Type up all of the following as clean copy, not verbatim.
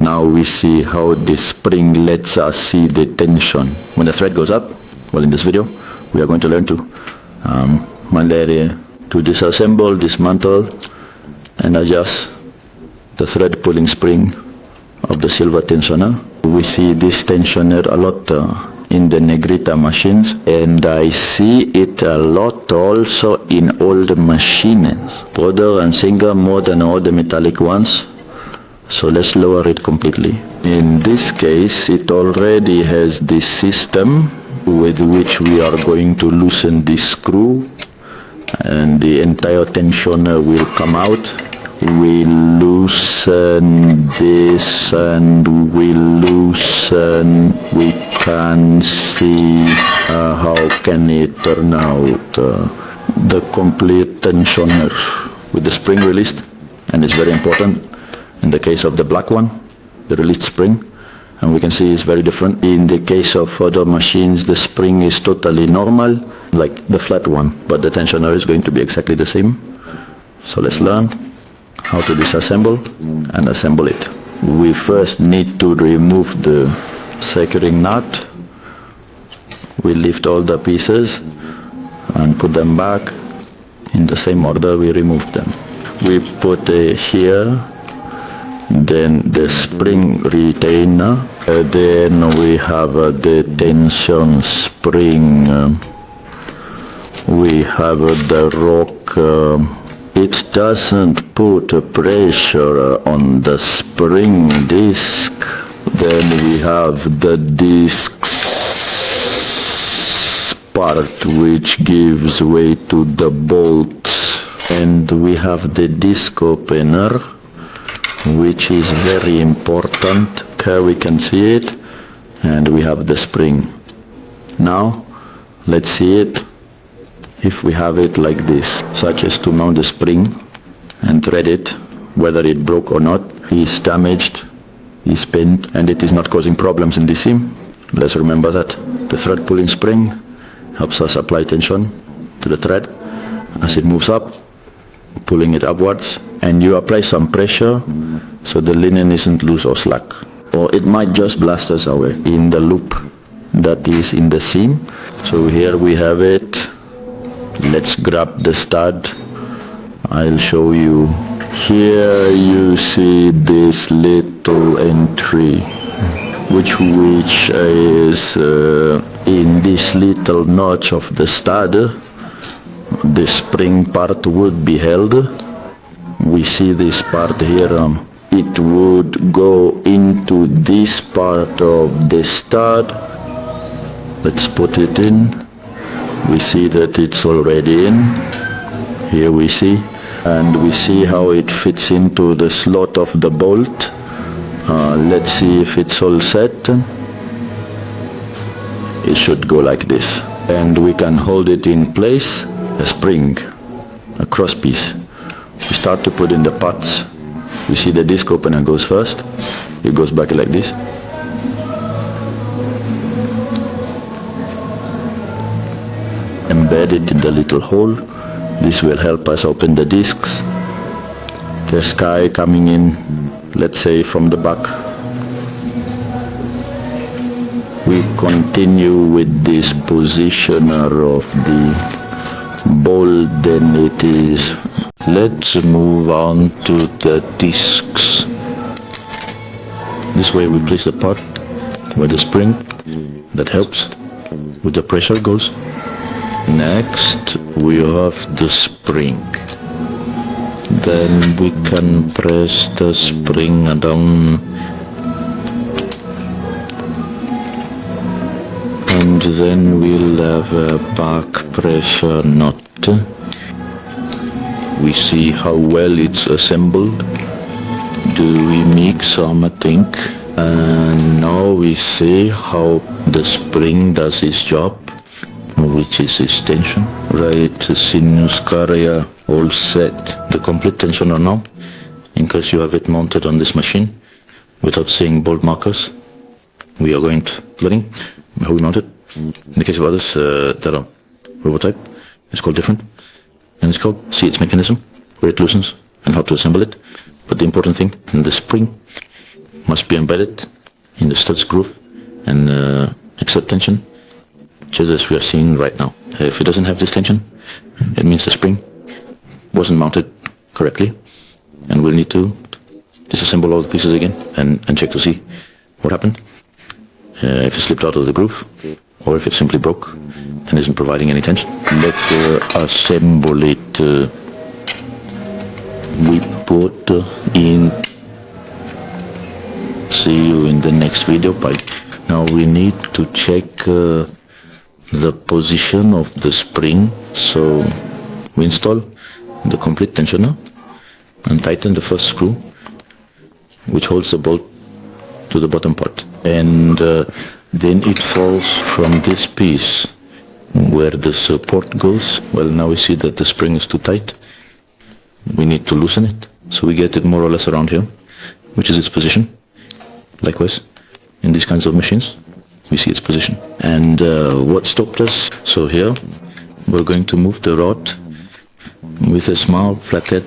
Now we see how the spring lets us see the tension. When the thread goes up, well, in this video, we are going to learn to disassemble, dismantle, and adjust the thread pulling spring of the silver tensioner. We see this tensioner a lot in the Negrita machines, and I see it a lot also in old machines. Broader and Singer more than all the metallic ones. So let's lower it completely. In this case, it already has this system with which we are going to loosen this screw, and the entire tensioner will come out. We loosen this and we loosen. We can see how can it turn out. The complete tensioner with the spring released, and it's very important. In the case of the black one, the released spring, and we can see it's very different. In the case of other machines, the spring is totally normal, like the flat one, but the tensioner is going to be exactly the same. So let's learn how to disassemble and assemble it. We first need to remove the securing nut. We lift all the pieces and put them back in the same order we removed them. We put here, then the spring retainer, then we have the tension spring, we have the rock. It doesn't put pressure on the spring disc. Then we have the discs part which gives way to the bolts, and we have the disc opener, which is very important. Here we can see it, and we have the spring. Now let's see it if we have it like this, such as to mount the spring and thread it, whether it broke or not, is damaged, is bent, and it is not causing problems in the seam. Let's remember that the thread pulling spring helps us apply tension to the thread as it moves up, pulling it upwards, and you apply some pressure so the linen isn't loose or slack, or it might just blast us away in the loop that is in the seam. So here we have it. Let's grab the stud. I'll show you. Here you see this little entry, which is in this little notch of the stud. The spring part would be held. We see this part here. It would go into this part of the stud. Let's put it in. We see that it's already in. Here we see, and we see how it fits into the slot of the bolt. Let's see if it's all set. It should go like this, and we can hold it in place. A spring, a cross piece. We start to put in the parts. We see the disc opener goes first. It goes back like this. Embedded in the little hole. This will help us open the discs. The sky coming in, let's say from the back. We continue with this positioner of the bolt, then it is. Let's move on to the discs. This way we place the part where the spring that helps with the pressure goes. Next we have the spring. Then we can press the spring down, and then we'll have a back pressure nut. We see how well it's assembled. Do we mix something? And now we see how the spring does its job, which is its tension. Right, sinus carrier all set. The complete tensioner now, in case you have it mounted on this machine without seeing bolt markers. We are going to learning how we mount it. In the case of others that are prototype, it's called different, and it's called see its mechanism, where it loosens and how to assemble it. But the important thing in the spring must be embedded in the studs groove and exert tension, just as we are seeing right now. If it doesn't have this tension, it means the spring wasn't mounted correctly, and we'll need to disassemble all the pieces again and check to see what happened. If it slipped out of the groove, or if it simply broke and isn't providing any tension. Let's assemble it. We put in. See you in the next video. Bye. Now we need to check the position of the spring. So we install the complete tensioner and tighten the first screw, which holds the bolt to the bottom part. And then it falls from this piece where the support goes. Well, now we see that the spring is too tight. We need to loosen it. So we get it more or less around here, which is its position. Likewise, in these kinds of machines, we see its position. And what stopped us? So here, we're going to move the rod with a small flathead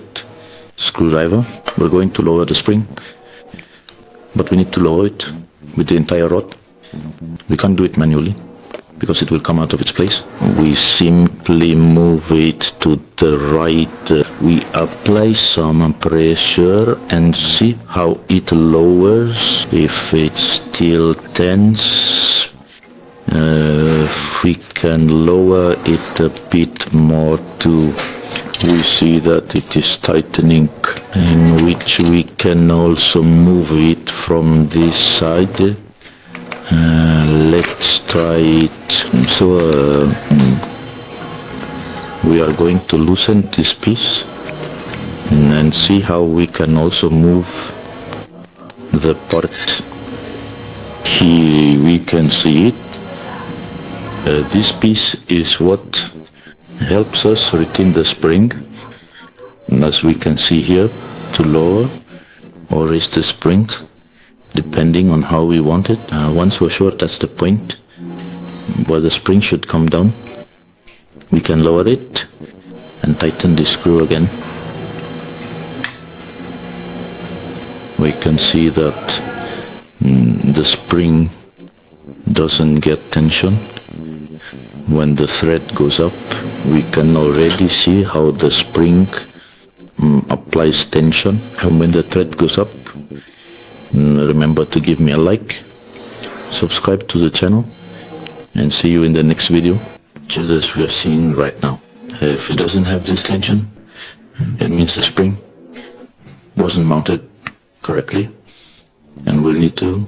screwdriver. We're going to lower the spring, but we need to lower it with the entire rod. We can't do it manually because it will come out of its place. We simply move it to the right. We apply some pressure and see how it lowers. If it's still tense, if we can lower it a bit more too, we see that it is tightening, in which we can also move it from this side. Let's try it. So we are going to loosen this piece and see how we can also move the part. Here we can see it. This piece is what helps us retain the spring, as we can see here, to lower or raise the spring depending on how we want it. Once we're sure that's the point where the spring should come down, we can lower it and tighten the screw again. We can see that the spring doesn't get tension. When the thread goes up, we can already see how the spring applies tension. And when the thread goes up, remember to give me a like, subscribe to the channel, and see you in the next video, just as we are seeing right now. If it doesn't have this tension, it means the spring wasn't mounted correctly, and we'll need to